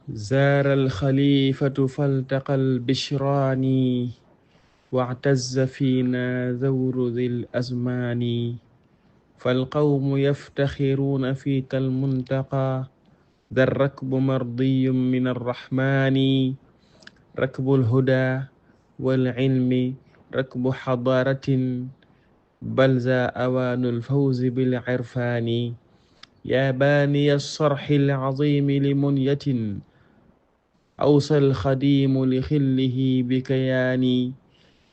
زار الخليفة فالتقى البشران واعتز فينا ذور ذي الأزمان فالقوم يفتخرون فيك المنتقى ذا الركب مرضي من الرحمن ركب الهدى والعلم ركب حضارة بل ذا أوان الفوز بالعرفان يا باني الصرح العظيم لمنية أوصى الخديم لخله بكيان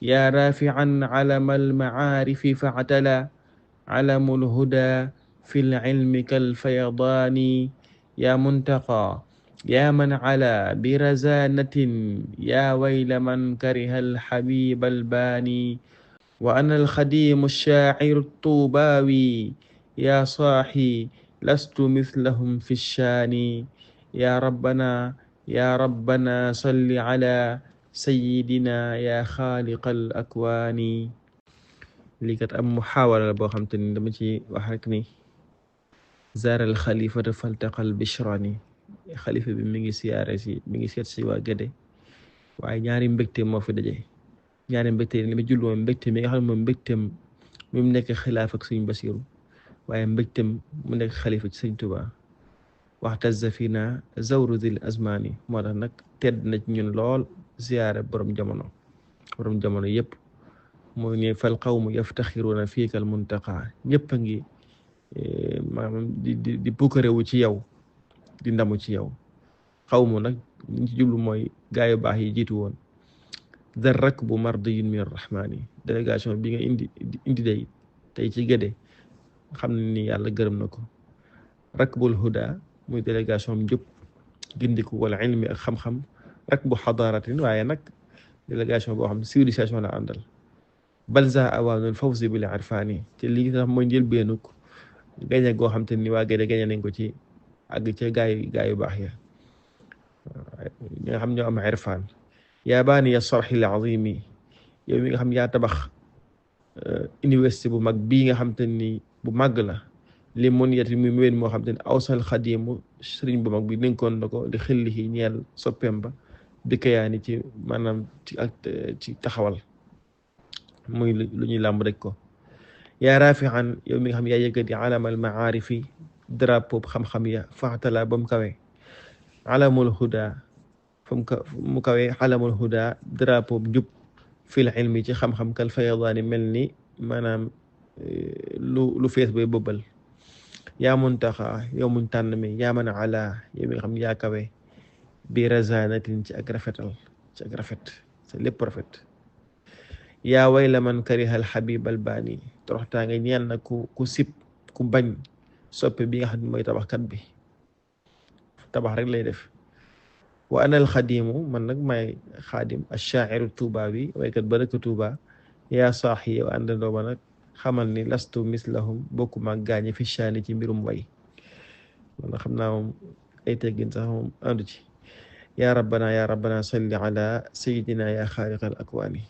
يا رافعا علم المعارف فاعتلى علم الهدى في العلم كالفيضان يا منتقى يا من علا برزانة يا ويل من كره الحبيب الباني وأنا الخديم الشاعر الطوباوي يا صاحي لست مثلهم في الشان يا ربنا يا ربنا صل على سيدنا يا خالق الأكوان lii kat am muhaawala la boo xam te ni dama ci wax rek ni zaara al xalifata faltaqal bishrani xalifa bi mi ngi siyaare si mi ngi seet si waa Gédé waaye ñaari mbégte moo fi daje ñaari mbégte li ma jull moom mbégte mi nga xam ne moom mbégteem mi mu nekk xilaaf ak Sëriñ Basiru waaye mbégteem mu nekk xalifa ci Sëriñ Tuubaa waxtazza fina zawru dil azmani moo tax nag tedd na ci ñun lool ziyaare borom jamono yépp mooy ne fal qawmu yaftaxiruuna fiika al muntaqa ñëpp a ngi maanaam di pukkarewu ci yow di ndamu ci yow xawmu nag liñ ci jublu mooy gaa yu baax yi jiitu woon dar rakbu mardiyun min arrahmaani délégation bi nga indi day tey ci Gédé xam ne ni yàlla gërëm na ko rakbul huda muy délégation am jub gindiku wala ilmi ak xam-xam rakbu xadaaratin waaye nag délégation boo xam ne civilisation la àndal balza awaanul fawzi bil irfaani te lii tax mooy njëlbeenuk gañe goo xam te ni waa Gédé gañe nañ ko ci àgg ca gaa yu baax ya ñi nga xam ñoo am irfaan yaa baani ya sarxil azimi yow mi nga xam yaa tabax université bu mag bii nga xam te ni bu màgg la li mun yeti muy ween moo xam te ni awsal xadimu sëriñ bu mag bi dénkoon na ko li xillihi ñeel soppeem ba bi kayaani ci maanaam ci taxawal muy lu ñuy làmb rek ko yaa rafian yow mi nga xam yaa yëkkati alamal maarifi drapeau xam-xam ya faxtala ba mu kawe alamul huda mu kawe alamul huda drapeau njub fil ilmi ci xam-xam kal fayadaani mel ni maanaam lu fees bay bëbbal yaa muntaxa yow muñ tànn mi yaa man ala yow mi nga xam yaa kawe bi razanatin ci ak rafetal ci ak rafet sa lépp rafet yaa wayla man kariha al habib al baani toroxtaa nga ñeel na ku sib ku bañ soppe bi nga xam ne mooy tabaxkat bi tabax rek lay def wa ana al xadimu man nag may xaadim ashaa'iru tuubaawi waykat ba dëkk Tuuba yaa saaxi yow àndandoo ba nag xamal ni lastu mislahum bokkuma gaañi fi shaani ci mbirum way man xam naa moom ay teggin sax moom àndu ci yaa rabbana salli ala sayyidina ya xaaliqal akwaani